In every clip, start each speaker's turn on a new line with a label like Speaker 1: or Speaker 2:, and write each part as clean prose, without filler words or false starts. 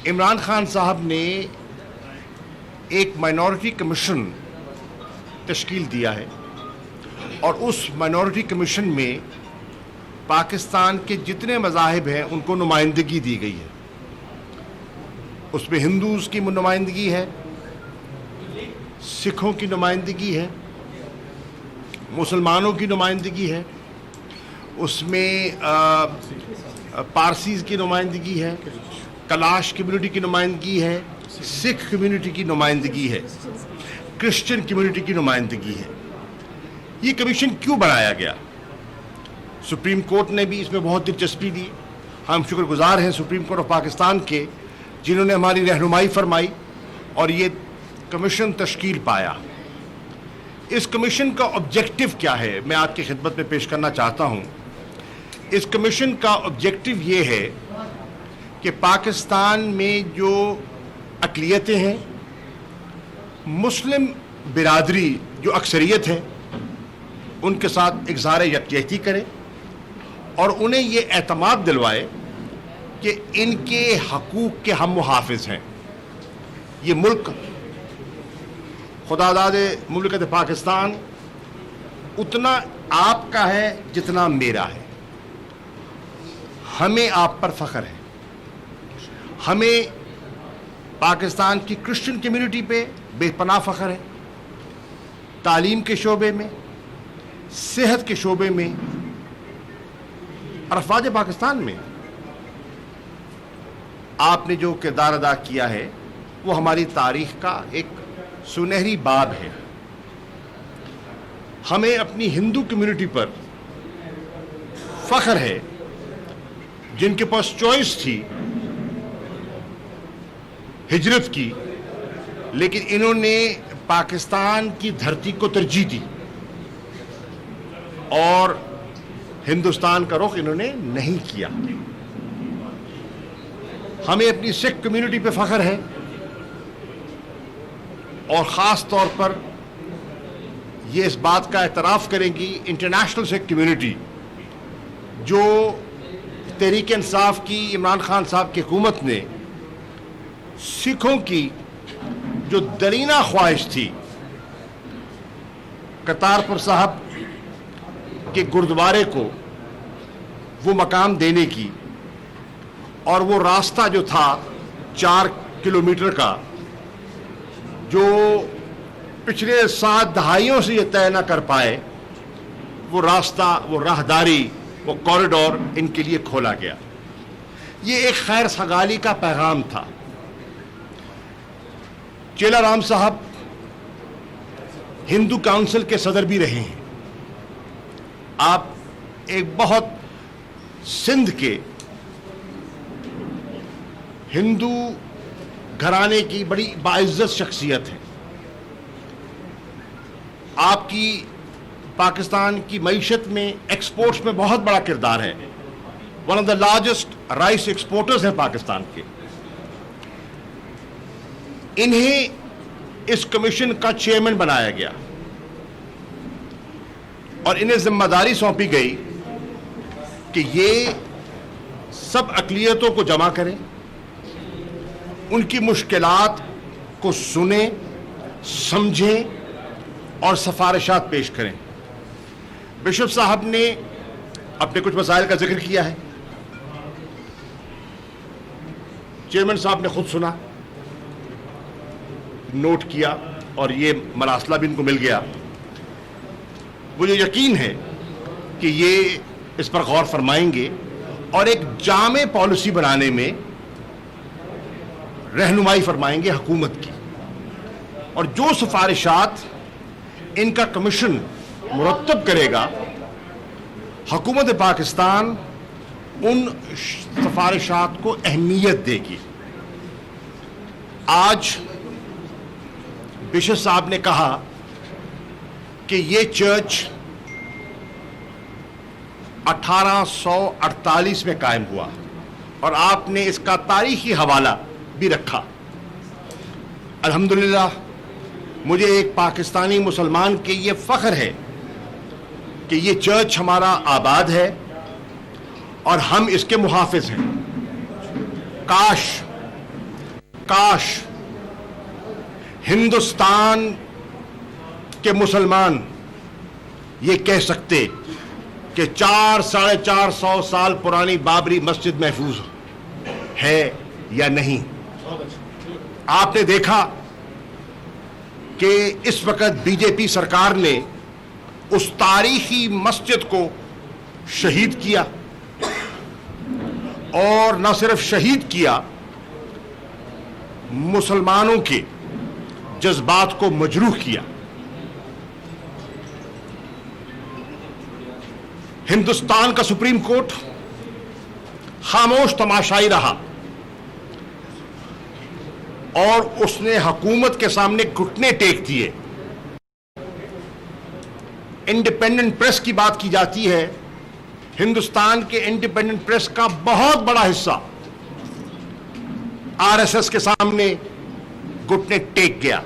Speaker 1: عمران خان صاحب نے ایک مائنورٹی کمیشن تشکیل دیا ہے اور اس مائنورٹی کمیشن میں پاکستان کے جتنے مذاہب ہیں ان کو نمائندگی دی گئی ہے. اس میں ہندوز کی نمائندگی ہے, سکھوں کی نمائندگی ہے, مسلمانوں کی نمائندگی ہے, اس میں پارسیز کی نمائندگی ہے, کلاش کمیونٹی کی نمائندگی ہے, سکھ کمیونٹی کی نمائندگی ہے, کرسچن کمیونٹی کی نمائندگی ہے. یہ کمیشن کیوں بنایا گیا؟ سپریم کورٹ نے بھی اس میں بہت دلچسپی دی. ہم شکر گزار ہیں سپریم کورٹ آف پاکستان کے, جنہوں نے ہماری رہنمائی فرمائی اور یہ کمیشن تشکیل پایا. اس کمیشن کا آبجیکٹو کیا ہے میں آپ کی خدمت میں پیش کرنا چاہتا ہوں. اس کمیشن کا آبجیکٹو یہ ہے کہ پاکستان میں جو اقلیتیں ہیں, مسلم برادری جو اکثریت ہے, ان کے ساتھ اظہار یکجہتی کرے اور انہیں یہ اعتماد دلوائے کہ ان کے حقوق کے ہم محافظ ہیں. یہ ملک خدا داد مملکت پاکستان اتنا آپ کا ہے جتنا میرا ہے. ہمیں آپ پر فخر ہے. ہمیں پاکستان کی کرسچن کمیونٹی پہ بے پناہ فخر ہے. تعلیم کے شعبے میں, صحت کے شعبے میں اور افواج پاکستان میں آپ نے جو کردار ادا کیا ہے وہ ہماری تاریخ کا ایک سنہری باب ہے. ہمیں اپنی ہندو کمیونٹی پر فخر ہے جن کے پاس چوائس تھی ہجرت کی, لیکن انہوں نے پاکستان کی دھرتی کو ترجیح دی اور ہندوستان کا رخ انہوں نے نہیں کیا. ہمیں اپنی سکھ کمیونٹی پہ فخر ہے اور خاص طور پر یہ اس بات کا اعتراف کریں گی انٹرنیشنل سکھ کمیونٹی, جو تحریک انصاف کی عمران خان صاحب کی حکومت نے سکھوں کی جو درینہ خواہش تھی کرتارپور صاحب کے گردوارے کو وہ مقام دینے کی, اور وہ راستہ جو تھا 4 کلومیٹر کا, جو پچھلے 7 دہائیوں سے یہ طے نہ کر پائے, وہ راستہ, وہ راہداری, وہ کوریڈور ان کے لیے کھولا گیا. یہ ایک خیر سگالی کا پیغام تھا. چیلا رام صاحب ہندو کونسل کے صدر بھی رہے ہیں. آپ ایک بہت سندھ کے ہندو گھرانے کی بڑی باعزت شخصیت ہیں. آپ کی پاکستان کی معیشت میں, ایکسپورٹس میں بہت بڑا کردار ہے. One of the largest rice exporters ہیں پاکستان کے. انہیں اس کمیشن کا چیئرمین بنایا گیا اور انہیں ذمہ داری سونپی گئی کہ یہ سب اقلیتوں کو جمع کریں, ان کی مشکلات کو سنیں, سمجھیں اور سفارشات پیش کریں. بشپ صاحب نے اپنے کچھ مسائل کا ذکر کیا ہے, چیئرمین صاحب نے خود سنا, نوٹ کیا اور یہ مراسلہ بھی ان کو مل گیا. مجھے یقین ہے کہ یہ اس پر غور فرمائیں گے اور ایک جامع پالیسی بنانے میں رہنمائی فرمائیں گے حکومت کی, اور جو سفارشات ان کا کمیشن مرتب کرے گا حکومت پاکستان ان سفارشات کو اہمیت دے گی. آج بشپ صاحب نے کہا کہ یہ چرچ 1848 میں قائم ہوا اور آپ نے اس کا تاریخی حوالہ بھی رکھا. الحمدللہ مجھے ایک پاکستانی مسلمان کے یہ فخر ہے کہ یہ چرچ ہمارا آباد ہے اور ہم اس کے محافظ ہیں. کاش काश हिंदुस्तान के मुसलमान ये कह सकते कि 400-450 साल पुरानी बाबरी मस्जिद महफूज है या नहीं। आपने देखा कि इस वक्त बीजेपी सरकार ने उस तारीखी मस्जिद को शहीद किया, और न सिर्फ शहीद किया, मुसलमानों के जज्बात को मजरूह किया। हिंदुस्तान का सुप्रीम कोर्ट खामोश तमाशाई रहा और उसने हुकूमत के सामने घुटने टेक दिए। इंडिपेंडेंट प्रेस की बात की जाती है, हिंदुस्तान के इंडिपेंडेंट प्रेस का बहुत बड़ा हिस्सा आरएसएस के सामने घुटने टेक गया,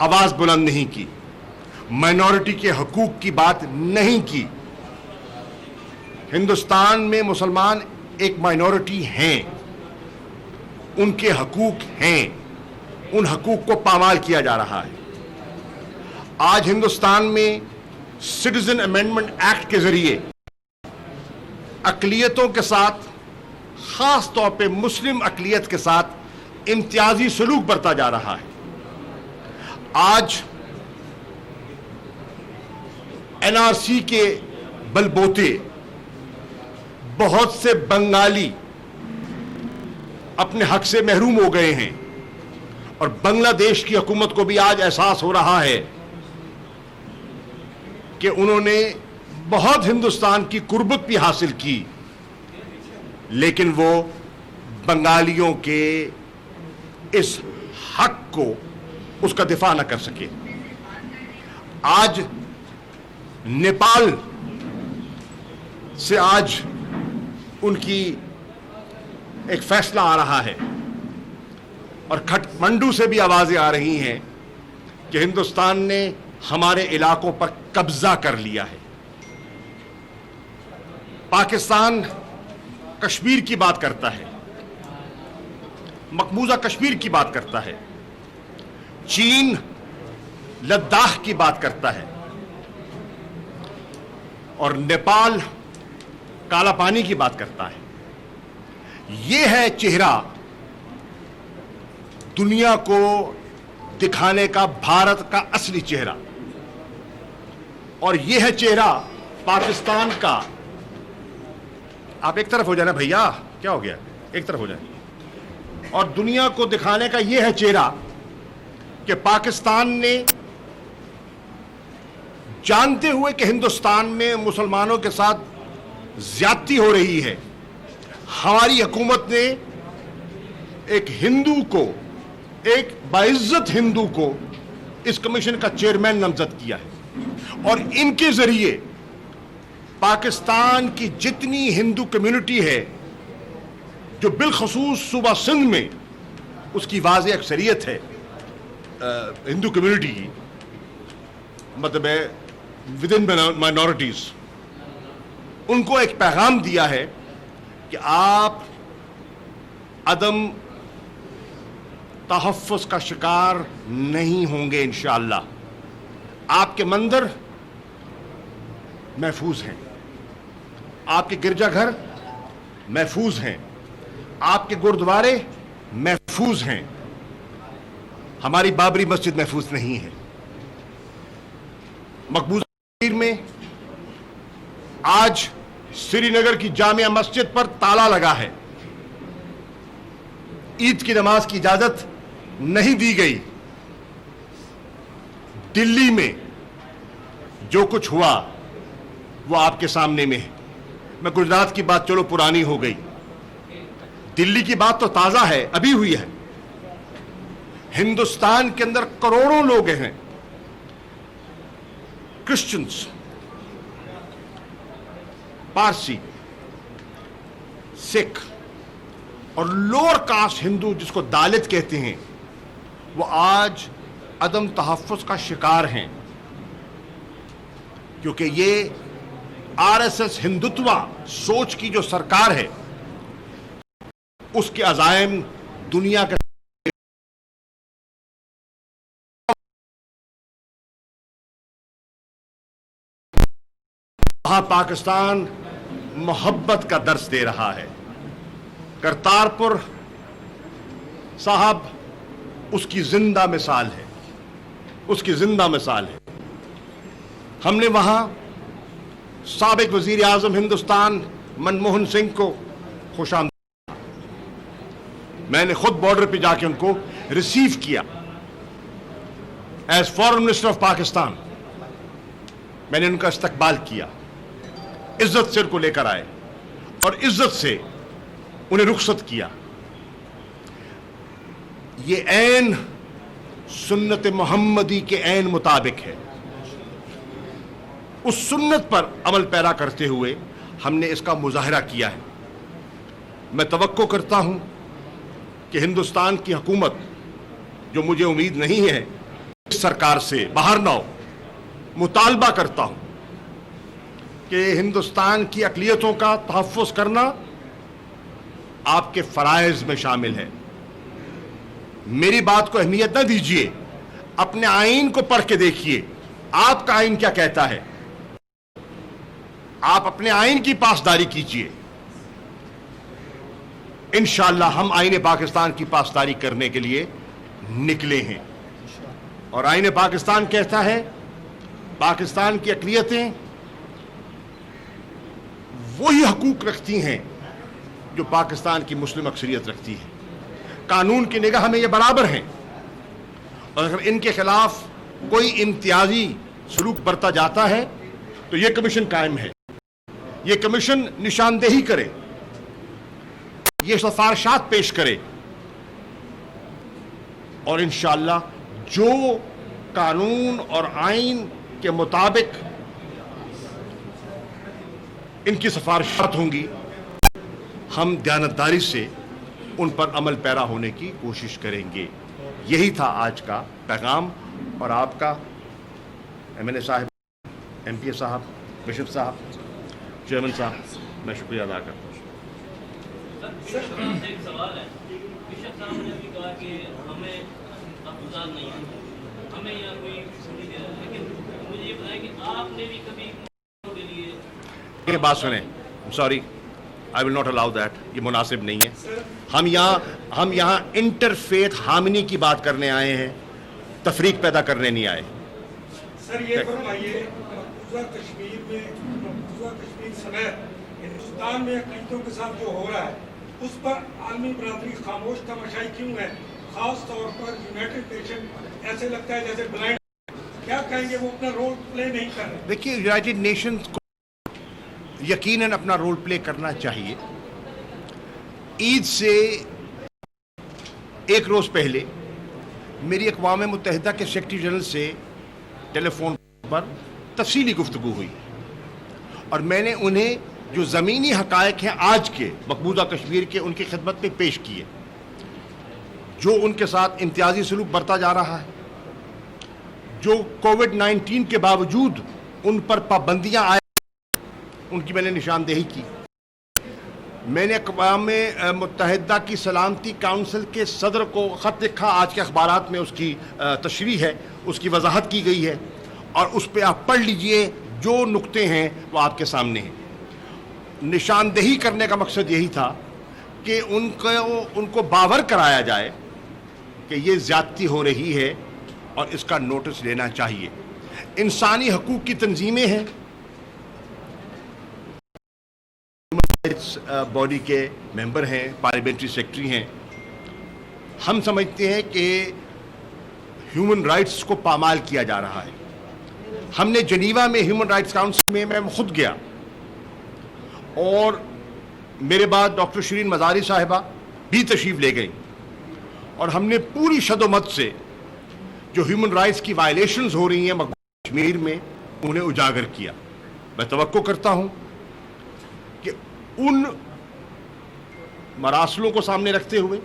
Speaker 1: आवाज बुलंद नहीं की, माइनॉरिटी के हकूक की बात नहीं की। हिंदुस्तान में मुसलमान एक माइनॉरिटी हैं, उनके हकूक हैं, उन हकूक को पामाल किया जा रहा है। आज हिंदुस्तान में सिटीजन अमेंडमेंट एक्ट के जरिए अकलियतों के साथ, खास तौर पे मुस्लिम अकलियत के साथ इम्तियाजी सलूक बरता जा रहा है। आज एनआरसी के बलबोते बहुत से बंगाली अपने हक से महरूम हो गए हैं, और बांग्लादेश की हुकूमत को भी आज एहसास हो रहा है कि उन्होंने बहुत हिंदुस्तान की कुर्बत भी हासिल की, लेकिन वो बंगालियों के इस हक को, उसका दिफा न कर सके। आज नेपाल से आज उनकी एक फैसला आ रहा है, और काठमांडू से भी आवाजें आ रही हैं कि हिंदुस्तान ने हमारे इलाकों पर कब्जा कर लिया है। पाकिस्तान कश्मीर की बात करता है, मकबूजा कश्मीर की बात करता है, चीन लद्दाख की बात करता है, और नेपाल काला पानी की बात करता है। यह है चेहरा दुनिया को दिखाने का भारत का असली चेहरा, और यह है चेहरा पाकिस्तान का। आप एक तरफ हो जाना भैया, क्या हो गया, एक तरफ हो जाए। और दुनिया को दिखाने का यह है चेहरा कि पाकिस्तान ने जानते हुए कि हिंदुस्तान में मुसलमानों के साथ ज्यादती हो रही है, हमारी हुकूमत ने एक हिंदू को, एक बाइज्जत हिंदू को इस कमीशन का चेयरमैन नामजद किया है, और इनके जरिए पाकिस्तान की जितनी हिंदू कम्युनिटी है, जो बिलखसूस सूबा सिंध में उसकी वाज़ेह अक्सरियत है हिंदू कम्युनिटी की, मतलब है विद इन माइनॉरिटीज, उनको एक पैगाम दिया है कि आप अदम तहफ़्फ़ुज़ का शिकार नहीं होंगे इंशाअल्लाह। आपके मंदिर महफूज हैं, आपके गिरजाघर महफूज हैं, आपके गुरुद्वारे महफूज हैं, हमारी बाबरी मस्जिद महफूज नहीं है। मकबूजा में आज श्रीनगर की जामिया मस्जिद पर ताला लगा है, ईद की नमाज की इजाजत नहीं दी गई। दिल्ली में जो कुछ हुआ वो आपके सामने में है। मैं गुजरात की बात चलो पुरानी हो गई, दिल्ली की बात तो ताजा है, अभी हुई है। हिंदुस्तान के अंदर करोड़ों लोग हैं, क्रिश्चियंस, पारसी, सिख और लोअर कास्ट हिंदू जिसको दालित कहते हैं, वो आज अदम तहफ़्फ़ुज़ का शिकार हैं, क्योंकि ये आरएसएस हिंदुत्वा सोच की जो सरकार है, उसके अज़ाइम दुनिया के वहां पाकिस्तान मोहब्बत का दर्स दे रहा है। करतारपुर साहब उसकी जिंदा मिसाल है, उसकी जिंदा मिसाल है। हमने वहां साबिक वजीर आजम हिंदुस्तान मनमोहन सिंह को खुशामदीद, मैंने खुद बॉर्डर पे जाके उनको रिसीव किया as foreign minister of Pakistan. मैंने उनका इस्तकबाल किया, इज्जत से उनको लेकर आए और इज्जत से उन्हें रुखसत किया। ये ऐन सुन्नत मोहम्मदी के ऐन मुताबिक है। उस सुन्नत पर अमल पैरा करते हुए हमने इसका मुजाहरा किया है। मैं तवक्को करता हूं कि हिंदुस्तान की हुकूमत, जो मुझे उम्मीद नहीं है इस सरकार से बाहर ना हो, मुतालबा करता हूं कि हिंदुस्तान की अक़लियतों का तहफ़्फ़ुज़ करना आपके फ़राइज़ में शामिल है। मेरी बात को अहमियत न दीजिए, अपने आईन को पढ़ के देखिए आपका आईन क्या कहता है। आप अपने आईन की पासदारी कीजिए। इंशाअल्लाह हम आईन पाकिस्तान की पासदारी करने के लिए निकले हैं और आईन पाकिस्तान कहता है पाकिस्तान की अक़लियतें वही हकूक रखती हैं जो पाकिस्तान की मुस्लिम अक्सरियत रखती है। कानून की निगाह में ये बराबर हैं और अगर इनके खिलाफ कोई इम्तियाजी सलूक बरता जाता है तो ये कमीशन कायम है। ये कमीशन निशानदेही करे, ये सिफारिशात पेश करे और इंशाअल्लाह जो कानून और आईन के मुताबिक इनकी सिफारिशात होंगी हम दयानतदारी से उन पर अमल पैरा होने की कोशिश करेंगे। यही था आज का पैगाम। और आपका MNA साहब, MPA साहब, बिशप साहब, चेयरमैन साहब, मैं शुक्रिया अदा करता हूँ।
Speaker 2: एक सवाल है, बिशप साहब ने भी कहा कि हमें अफजाल नहीं है, हमें यहाँ कोई नहीं दे रहा, लेकिन मुझे ये बताया कि आपने भी कभी के लिए
Speaker 1: ये बात सुने, sorry I will not allow that, ये मुनासिब नहीं है। हम यहाँ इंटरफेथ हामिनी की बात करने आए हैं, तफरीक पैदा करने नहीं आए।
Speaker 3: सर ये फरमाइए, मकबूजा कश्मीर समेत हिंदुस्तान में अक़लीतों के साथ जो हो रहा है उस पर आलमी बरादरी खामोश तमाशाई क्यों है? खास तौर पर यूनाइटेड नेशन ऐसे लगता है जैसे ब्लाइंड, क्या कहेंगे, वो अपना रोल प्ले नहीं कर रहे?
Speaker 1: देखिए, यूनाइटेड नेशंस को यकीनन अपना रोल प्ले करना चाहिए। ईद से एक रोज पहले मेरी अक़वाम मुत्तहिदा के सेक्रेटरी जनरल से टेलीफोन पर तफसीली गुफ्तगू हुई और मैंने उन्हें जो ज़मीनी हक़ाइक़ हैं आज के मकबूजा कश्मीर के, उनकी खिदमत में पेश किए। जो उनके साथ इम्तियाजी सलूक बरता जा रहा है, जो कोविड-19 के बावजूद उन पर पाबंदियाँ आए, उनकी मैंने निशानदेही की। मैंने अक़वाम मुत्तहिदा की सलामती काउंसिल के सदर को ख़त लिखा, आज के अखबारात में उसकी तशरीह है, उसकी वजाहत की गई है और उस पर आप पढ़ लीजिए, जो नुक्ते हैं वो आपके सामने हैं। निशानदेही करने का मकसद यही था कि उनको बावर कराया जाए कि ये ज़्यादती हो रही है और इसका नोटिस लेना चाहिए। इंसानी हकूक़ की तंजीमें हैं, बॉडी के मेंबर हैं, पार्लियामेंट्री सेक्रेटरी हैं। हम समझते हैं कि ह्यूमन राइट्स को पामाल किया जा रहा है। हमने जनीवा में ह्यूमन राइट्स काउंसिल में मैं खुद गया और मेरे बाद डॉक्टर शिरीन मज़ारी साहिबा भी तशरीफ़ ले गई और हमने पूरी शदोमत से जो ह्यूमन राइट्स की वायलेशंस हो रही हैं कश्मीर में, उन्हें उजागर किया। मैं तवक्को करता हूं कि उन मरासलों को सामने रखते हुए,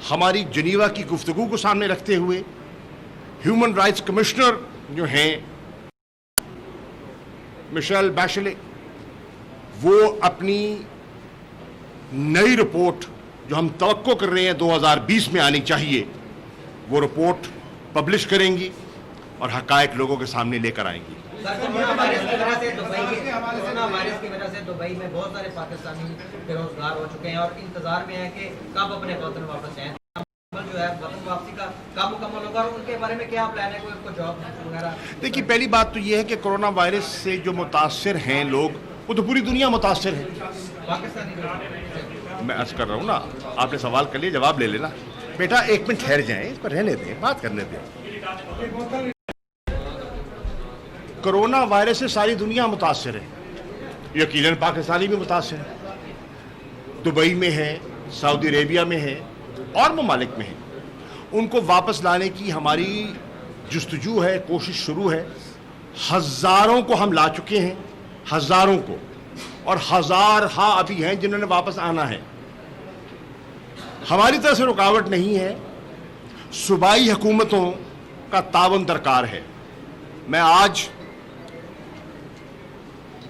Speaker 1: हमारी जनीवा की गुफ्तगू को सामने रखते हुए, ह्यूमन राइट्स कमिश्नर जो हैं मिशेल बैशले, वो अपनी नई रिपोर्ट جو ہم توقع کر رہے ہیں 2020 میں آنی چاہیے وہ رپورٹ پبلش کریں گی اور حقائق لوگوں کے سامنے لے کر آئیں گی.
Speaker 4: کورونا وائرس کی وجہ سے دبئی میں بہت سارے پاکستانی بے روزگار ہو چکے ہیں اور انتظار میں ہے کہ کب اپنے وطن واپس جائیں. جو ہے وطن واپسی کا کب مکمل ہوگا اور ان کے بارے میں کیا پلان ہے, کوئی ان کو جاب وغیرہ؟
Speaker 1: دیکھیے پہلی بات تو یہ ہے کہ کورونا وائرس سے جو متاثر ہیں لوگ وہ تو پوری دنیا متاثر ہے.
Speaker 4: پاکستانی
Speaker 1: میں عرض کر رہا ہوں نا, آپ نے سوال کر لیا, جواب لے لینا. بیٹا ایک منٹ ٹھہر جائیں, اس پر رہنے دیں, بات کرنے دیں. کرونا وائرس سے ساری دنیا متاثر ہے, یقیناً پاکستانی بھی متاثر ہے, دبئی میں ہے, سعودی عربیہ میں ہے اور ممالک میں ہے. ان کو واپس لانے کی ہماری جستجو ہے, کوشش شروع ہے. ہزاروں کو ہم لا چکے ہیں, ہزاروں کو, اور ہزار ہاں ابھی ہیں جنہوں نے واپس آنا ہے. ہماری طرف سے رکاوٹ نہیں ہے, صوبائی حکومتوں کا تعاون درکار ہے. میں آج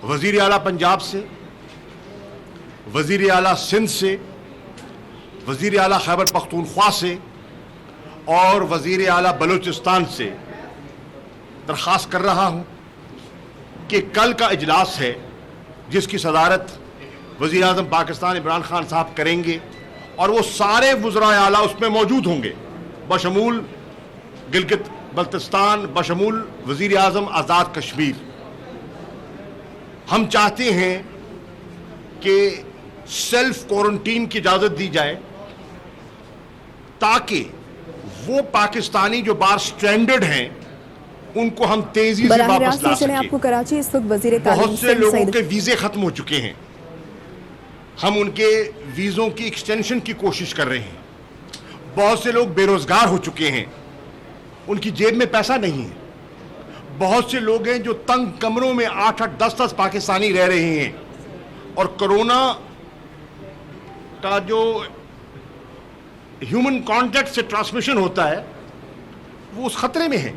Speaker 1: وزیر اعلیٰ پنجاب سے, وزیر اعلیٰ سندھ سے, وزیر اعلیٰ خیبر پختونخوا سے اور وزیر اعلیٰ بلوچستان سے درخواست کر رہا ہوں کہ کل کا اجلاس ہے جس کی صدارت وزیر اعظم پاکستان عمران خان صاحب کریں گے, اور وہ سارے وزراء اعلیٰ اس میں موجود ہوں گے, بشمول گلگت بلتستان, بشمول وزیر اعظم آزاد کشمیر. ہم چاہتے ہیں کہ سیلف کوارنٹین کی اجازت دی جائے تاکہ وہ پاکستانی جو باہر سٹرینڈڈ ہیں ان کو ہم تیزی سے واپس لا سکیں.
Speaker 5: آپ کو کراچی اس وقت وزیر تعلیم
Speaker 1: بہت سے لوگوں کے ویزے ختم ہو چکے ہیں, ہم ان کے ویزوں کی ایکسٹینشن کی کوشش کر رہے ہیں. بہت سے لوگ بے روزگار ہو چکے ہیں, ان کی جیب میں پیسہ نہیں ہے. بہت سے لوگ ہیں جو تنگ کمروں میں 8-8 10-10 پاکستانی رہ رہے ہیں, اور کرونا کا جو ہیومن کانٹیکٹ سے ٹرانسمیشن ہوتا ہے وہ اس خطرے میں ہے.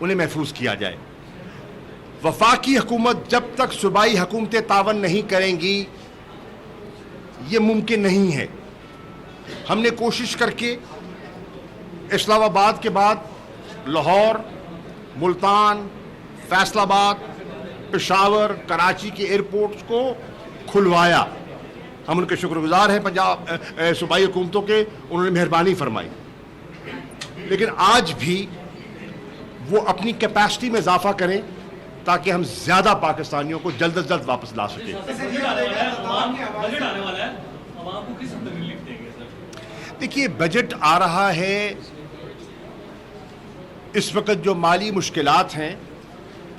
Speaker 1: انہیں محفوظ کیا جائے. وفاقی حکومت جب تک صوبائی حکومتیں تعاون نہیں کریں گی یہ ممکن نہیں ہے. ہم نے کوشش کر کے اسلام آباد کے بعد لاہور, ملتان, فیصل آباد, پشاور, کراچی کے ایئرپورٹس کو کھلوایا. ہم ان کے شکر گزار ہیں پنجاب صوبائی حکومتوں کے, انہوں نے مہربانی فرمائی. لیکن آج بھی وہ اپنی کیپیسٹی میں اضافہ کریں تاکہ ہم زیادہ پاکستانیوں کو جلد از جلد واپس لا سکیں. دیکھیے بجٹ آ رہا ہے, اس وقت جو مالی مشکلات ہیں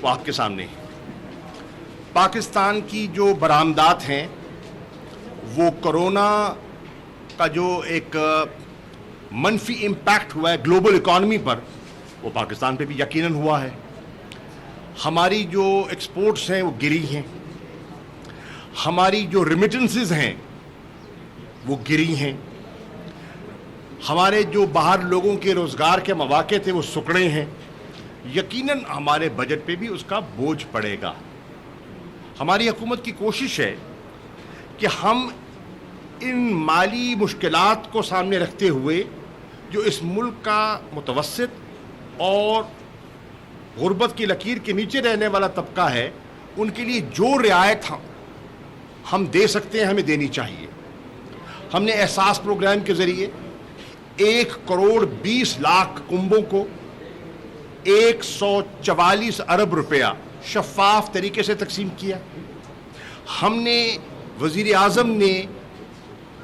Speaker 1: وہ آپ کے سامنے ہیں. پاکستان کی جو برآمدات ہیں وہ کرونا کا جو ایک منفی امپیکٹ ہوا ہے گلوبل اکانومی پر وہ پاکستان پہ بھی یقیناً ہوا ہے. ہماری جو ایکسپورٹس ہیں وہ گری ہیں, ہماری جو ریمیٹنسز ہیں وہ گری ہیں, ہمارے جو باہر لوگوں کے روزگار کے مواقع تھے وہ سکڑے ہیں. یقیناً ہمارے بجٹ پہ بھی اس کا بوجھ پڑے گا. ہماری حکومت کی کوشش ہے کہ ہم ان مالی مشکلات کو سامنے رکھتے ہوئے جو اس ملک کا متوسط اور غربت کی لکیر کے نیچے رہنے والا طبقہ ہے ان کے لیے جو رعایت ہم دے سکتے ہیں ہمیں دینی چاہیے. ہم نے احساس پروگرام کے ذریعے 1 کروڑ 20 لاکھ کنبوں کو 144 ارب روپیہ شفاف طریقے سے تقسیم کیا. ہم نے وزیر اعظم نے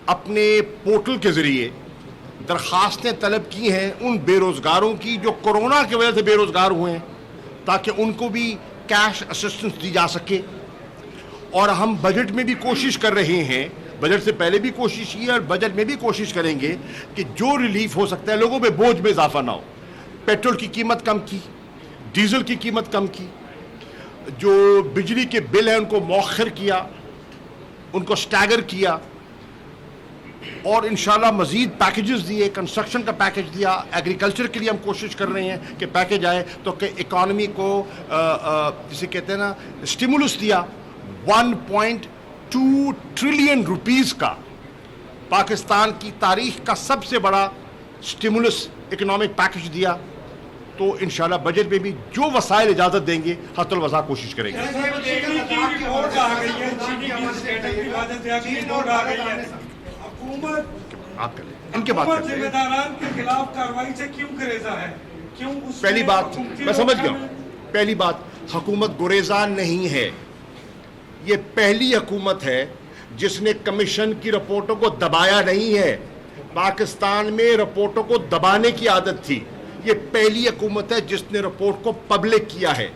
Speaker 1: اپنے پورٹل کے ذریعے درخواستیں طلب کی ہیں ان بے روزگاروں کی جو کرونا کی وجہ سے بے روزگار ہوئے ہیں تاکہ ان کو بھی کیش اسسٹنس دی جا سکے. اور ہم بجٹ میں بھی کوشش کر رہے ہیں, بجٹ سے پہلے بھی کوشش کی اور بجٹ میں بھی کوشش کریں گے کہ جو ریلیف ہو سکتا ہے لوگوں پہ بوجھ میں اضافہ نہ ہو. پیٹرول کی قیمت کم کی, ڈیزل کی قیمت کم کی, جو بجلی کے بل ہیں ان کو مؤخر کیا, ان کو سٹیگر کیا, اور انشاءاللہ مزید پیکیجز دیے, کنسٹرکشن کا پیکیج دیا. ایگریکلچر کے لیے ہم کوشش کر رہے ہیں کہ پیکیج آئے تو کہ اکانومی کو جسے کہتے ہیں نا اسٹیمولس دیا. 1.2 ٹریلین روپیز کا पाकिस्तान की तारीख का सबसे बड़ा स्टिमुलस इकोनॉमिक पैकेज दिया, तो इंशाल्लाह बजट में भी जो वसाइल इजाज़त देंगे हतुल वसा कोशिश करेंगे।
Speaker 3: रिपोर्ट आ गई है, स्टेटस की वजह से अभी रिपोर्ट आ गई है, हुकूमत
Speaker 1: आप कर लें, इनके बात करते हैं।
Speaker 3: जिम्मेदारान के खिलाफ कार्रवाई से क्यों गुरेजा है? क्यों उसमें
Speaker 1: पहली बात
Speaker 3: हुकूमती
Speaker 1: मैं समझ
Speaker 3: लोग
Speaker 1: गया हूं। पहली बात, हुकूमत गुरेजा नहीं है। ये पहली हुकूमत है जिसने कमीशन की रिपोर्टों को दबाया नहीं है। पाकिस्तान में रिपोर्टों को दबाने की आदत थी। ये पहली हुकूमत है जिसने रिपोर्ट को पब्लिक किया है।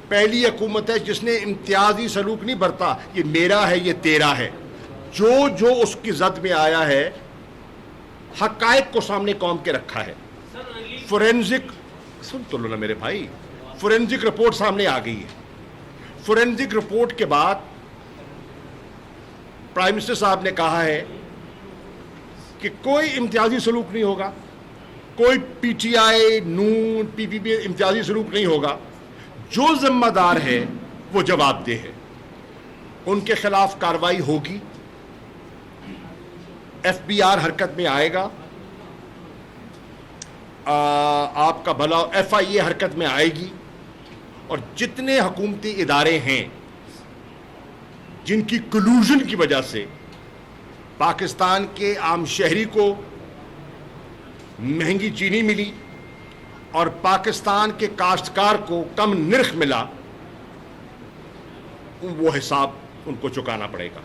Speaker 1: पहली हुकूमत है जिसने इम्तियाजी सलूक नहीं बरता, ये मेरा है ये तेरा है। जो जो उसकी जद में आया है हकायक को सामने कौम के रखा है। फोरेंसिक सुन तो लो ना मेरे भाई, फोरेंसिक रिपोर्ट सामने आ गई है। फोरेंसिक रिपोर्ट के बाद प्राइम मिनिस्टर साहब ने कहा है कि कोई इम्तियाजी सलूक नहीं होगा, कोई पीटीआई नून पीपीपी इम्तियाजी सलूक नहीं होगा। जो जिम्मेदार है वो जवाबदेह है, उनके खिलाफ कार्रवाई होगी। एफबीआर हरकत में आएगा, आपका भला एफआईए हरकत में आएगी, और जितने हुकूमती इदारे हैं जिनकी कलूजन की वजह से पाकिस्तान के आम शहरी को महंगी चीनी मिली और पाकिस्तान के काश्तकार को कम निर्ख मिला, वो हिसाब उनको चुकाना पड़ेगा।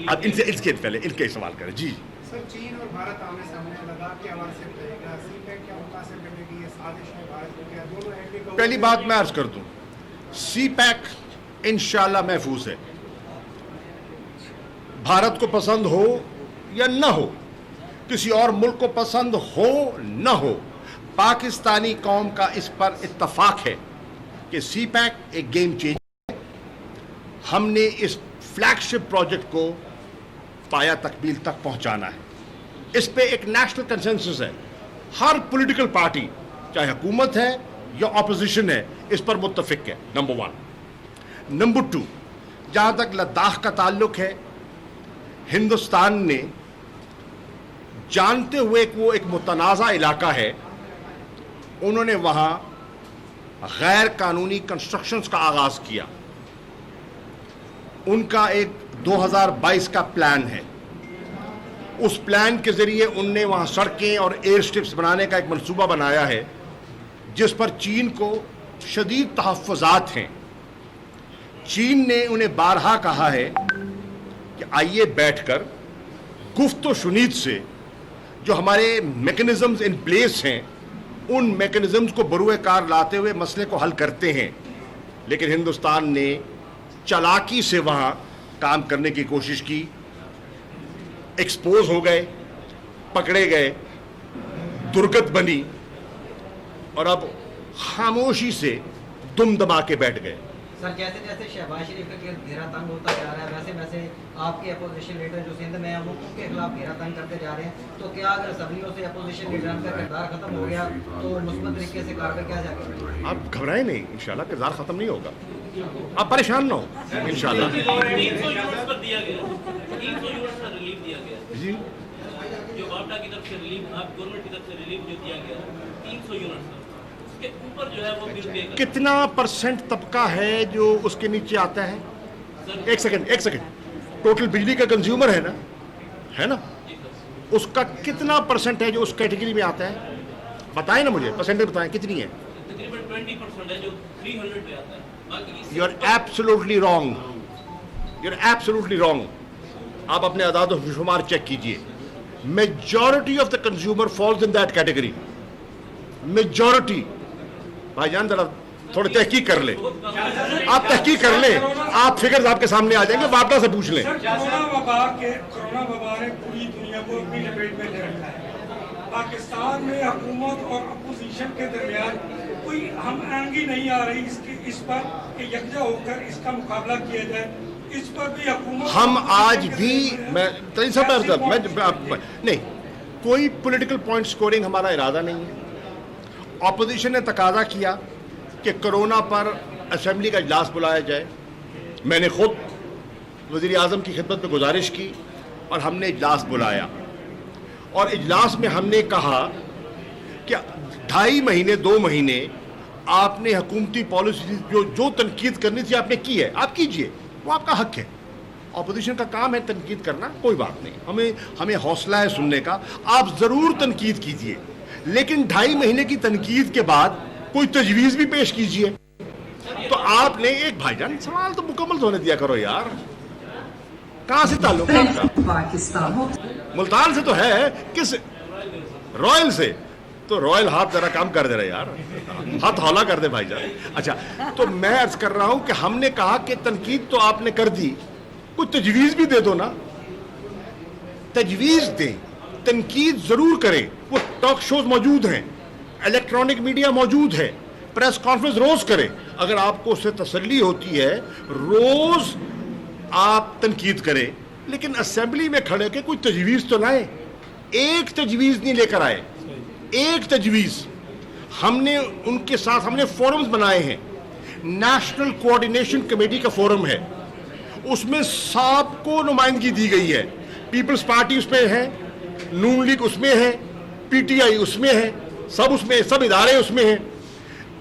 Speaker 1: अब इनसे इसके पहले इनके सवाल करें। जी
Speaker 6: सर, चीन और भारत आमने सामने, लद्दाख के हवाले से रहेगा, सीपैक क्या मुतासिर बनेगी, ये साजिश है भारत को, क्या दोनों एंटी को?
Speaker 1: पहली बात मैं अर्ज कर दूं, सीपैक इंशाल्लाह महफूज है। भारत को पसंद हो या न हो, किसी और मुल्क को पसंद हो न हो, पाकिस्तानी कौम का इस पर इत्तफाक है कि सीपैक एक गेम चेंजर है। हमने इस फ्लैगशिप प्रोजेक्ट को पाया तकमील तक पहुंचाना है। इस पे एक नेशनल कंसेंसस है। हर पॉलिटिकल पार्टी, चाहे हुकूमत है या अपोजिशन है, इस पर मुत्तफिक है। नंबर 1। नंबर 2, जहां तक लद्दाख का ताल्लुक है, हिंदुस्तान ने जानते हुए कि वो एक मुतनाज़ा इलाका है, उन्होंने वहां गैर कानूनी कंस्ट्रक्शंस का आगाज किया। उनका एक 2022 का प्लान है। उस प्लान के जरिए उनने वहां सड़कें और एयर स्ट्रिप्स बनाने का एक मंसूबा बनाया है, जिस पर चीन को शदीद तहफ़्फ़ुज़ात हैं। चीन ने उन्हें बारहा कहा है कि आइए बैठकर गुफ्तो शुनीद से जो हमारे मैकेनिज्म्स इन प्लेस हैं, उन मैकेनिज्म्स को बरूए कार लाते हुए मसले को हल करते हैं। लेकिन हिंदुस्तान ने चालाकी से वहां काम करने की कोशिश की, एक्सपोज हो गए, पकड़े गए, दुर्गत बनी, और अब खामोशी से दुम दबा के बैठ गए।
Speaker 4: सर, जैसे जैसे शहबाज शरीफ का घेरा तंग होता जा रहा है, वैसे वैसे आपके अपोजिशन लीडर जो सिंध में हैं वो उनके खिलाफ घेरा तंग करते जा रहे हैं। तो क्या अगर असम्बलियों से अपोजिशन लीडर का किरदार खत्म हो गया तो मुस्बत तरीके से कार्रवाई किया जाएगा?
Speaker 1: आप घबराएं नहीं, इंशाल्लाह किरदार खत्म नहीं होगा। आप परेशान ना हो, इंशाल्लाह।
Speaker 2: 300 यूनिट्स पर दिया गया, 300 यूनिट्स का रिलीफ दिया गया
Speaker 1: जी,
Speaker 2: जो वापडा की तरफ से रिलीफ, आप गवर्नमेंट की तरफ से रिलीफ जो दिया गया 300 यूनिट्स का, उसके ऊपर जो है वो बिल पे
Speaker 1: कितना % तबका है जो उसके नीचे आता है? एक सेकंड, टोटल बिजली का कंज्यूमर है ना, उसका कितना % है जो उस कैटेगरी में आता है? बताएं ना मुझे, परसेंटेज बताएं कितनी है?
Speaker 2: तकरीबन 20% है जो 300 पे आता है। बाकी
Speaker 1: यू आर एब्सोल्युटली रॉन्ग। आप अपने आदाद और शुमार चेक कीजिए। Majority of the consumer falls in that category. Majority. भाईजान जरा थोड़ी तहकीक कर ले, आप तहकीक कर ले, आप फिगर्स आपके सामने आ जाएंगे, वापडा से पूछ लें।
Speaker 3: कोरोना वबा ने पूरी दुनिया को अपनी लपेट में ले रखा है। पाकिस्तान में हुकूमत और अपोजिशन के दरमियान कोई हम आंगी नहीं आ रही इस पर कि यकजा होकर इसका मुकाबला किया जाए। इस पर भी हुकूमत,
Speaker 1: हम आज भी, मैं नहीं, कोई पॉलिटिकल पॉइंट स्कोरिंग हमारा इरादा नहीं है। अपोजिशन ने तकाजा किया कि कोरोना पर असेंबली का इजलास बुलाया जाए। मैंने खुद वज़ीर आज़म की खिदमत में गुजारिश की और हमने इजलास बुलाया और इजलास में हमने कहा कि 2.5 महीने 2 महीने आपने हुकूमती पॉलिसी जो तनकीद करनी थी आपने की है, आप कीजिए, वो आपका हक है। अपोजिशन का काम है तनकीद करना, कोई बात नहीं, हमें हौसला है सुनने का, आप ज़रूर तनकीद कीजिए, लेकिन 2.5 महीने की तनकीद के बाद कोई तजवीज़ भी पेश कीजिए। तो आपने एक भाईजान सवाल तो मुकम्मल होने दिया करो यार, कहां से ताल्लुक है आपका?
Speaker 7: पाकिस्तान हो
Speaker 1: मुल्तान से तो है, किस रॉयल से? तो रॉयल हाथ जरा काम कर दे रहे यार, हाथ हौला कर दे भाईजान। अच्छा, तो मैं अर्ज कर रहा हूं कि हमने कहा कि तनकीद तो आपने कर दी, कुछ तजवीज़ भी दे दो ना, तजवीज़ दें, तनकीद जरूर करें। वो टॉक शोज मौजूद हैं, इलेक्ट्रॉनिक मीडिया मौजूद है, प्रेस कॉन्फ्रेंस रोज करें, अगर आपको उससे तसल्ली होती है रोज आप तनकीद करें, लेकिन असेंबली में खड़े के कोई तजवीज़ तो लाए। एक तजवीज़ नहीं लेकर आए, एक तजवीज़। हमने उनके साथ हमने फोरम्स बनाए हैं, नेशनल कोऑर्डिनेशन कमेटी का फोरम है, उसमें सबको नुमाइंदगी दी गई है। पीपल्स पार्टी उसमें है, नून लीग उसमें है, पीटीआई उसमें है, सब उसमें, सब इदारे उसमें हैं।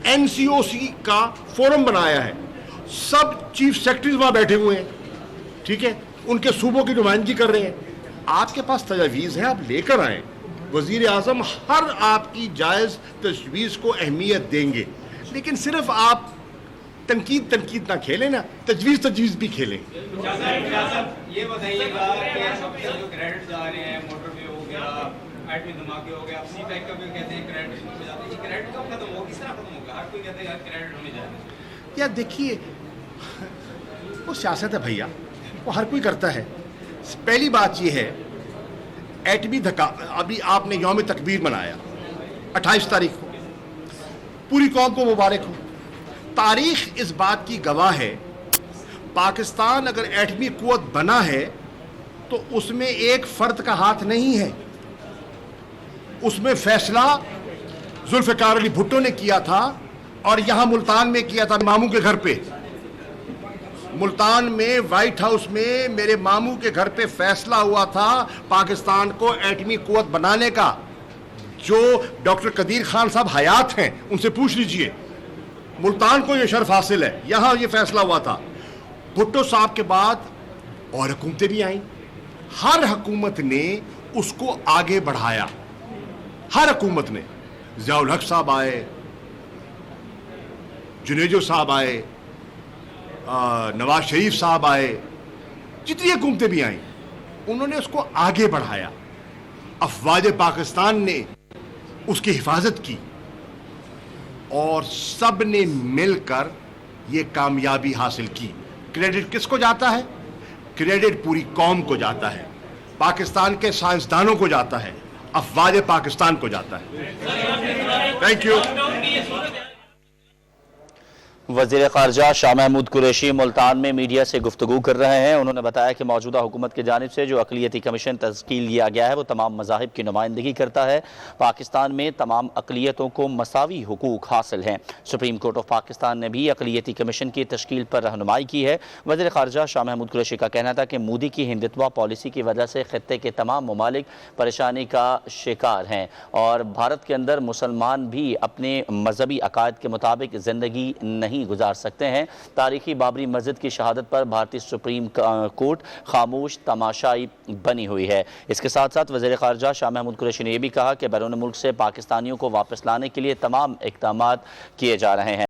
Speaker 1: एनसीओसी का फोरम बनाया है, सब चीफ सेक्रेटरीज वहां बैठे हुए हैं, ठीक है, उनके सूबों की नुमाइंदगी कर रहे हैं। आपके पास तजवीज़ है, आप लेकर आएं। वज़ीर आज़म हर आपकी जायज़ तजवीज़ को अहमियत देंगे, लेकिन सिर्फ आप तनकीद ना खेलें ना, तजवीज़ भी खेलें।
Speaker 8: ये बताइएगा कि अब तक जो क्रेडिट जा रहे हैं, मोटरवे हो गया, एटमी धमाके हो गया, अब सीपैक का भी कहते हैं क्रेडिट हो जाता है, ये क्रेडिट कब खत्म होगा, किस तरह खत्म होगा? हर कोई कहता है यार क्रेडिट हमें जाए।
Speaker 1: यार देखिए, वो सियासत है भैया, वो हर कोई करता है। पहली बात ये है, एटमी धक्का, अभी आपने यौम तकबीर मनाया 28 तारीख को, पूरी कौम को मुबारक हो। तारीख इस बात की गवाह है, पाकिस्तान अगर एटमी कुव्वत बना है तो उसमें एक फर्द का हाथ नहीं है, उसमें फैसला जुल्फ़िकार अली भुट्टो ने किया था और यहां मुल्तान में किया था, मामू के घर पे, मुल्तान में व्हाइट हाउस में मेरे मामू के घर पे फैसला हुआ था पाकिस्तान को एटमी कुव्वत बनाने का। जो डॉक्टर कदीर खान साहब हयात हैं उनसे पूछ लीजिए, मुल्तान को यह शर्फ हासिल है, यहां यह फैसला हुआ था। भुट्टो साहब के बाद और हुकूमतें भी आईं, हर हुकूमत ने उसको आगे बढ़ाया, हर हुकूमत ने। ज़ियाउल हक साहब आए, जुनेजो साहब आए, नवाज शरीफ साहब आए, जितनी हुकूमतें भी आईं उन्होंने उसको आगे बढ़ाया। अफवाज पाकिस्तान ने उसकी हिफाजत की और सब ने मिलकर ये कामयाबी हासिल की। क्रेडिट किसको जाता है? क्रेडिट पूरी कौम को जाता है, पाकिस्तान के साइंसदानों को जाता है, अफवाज पाकिस्तान को जाता है। Thank you.
Speaker 9: वज़ीर ख़ारजा शाह महमूद कुरैशी मुल्तान में मीडिया से गुफ्तगू कर रहे हैं। उन्होंने बताया कि मौजूदा हुकूमत की जानिब से जो अक़लियती कमीशन तश्कील किया गया है वो तमाम मज़ाहिब की नुमाइंदगी करता है। पाकिस्तान में तमाम अक़लियतों को मसावी हुकूक हासिल हैं। सुप्रीम कोर्ट ऑफ पाकिस्तान ने भी अक़लियती कमीशन की तश्कील पर रहनुमाई की है। वज़ीर ख़ारजा शाह महमूद कुरैशी का कहना था कि मोदी की हिंदुत्वा पॉलिसी की वजह से ख़ित्ते के तमाम ममालिक परेशानी का शिकार हैं और भारत के अंदर मुसलमान भी अपने मजहबी अकायद के मुताबिक ज़िंदगी नहीं गुजार सकते हैं। तारीखी बाबरी मस्जिद की शहादत पर भारतीय सुप्रीम कोर्ट खामोश तमाशाई बनी हुई है। इसके साथ साथ वज़ीर ख़ारजा शाह महमूद कुरैशी ने यह भी कहा कि बैरून मुल्क से पाकिस्तानियों को वापस लाने के लिए तमाम इक़दामात किए जा रहे हैं।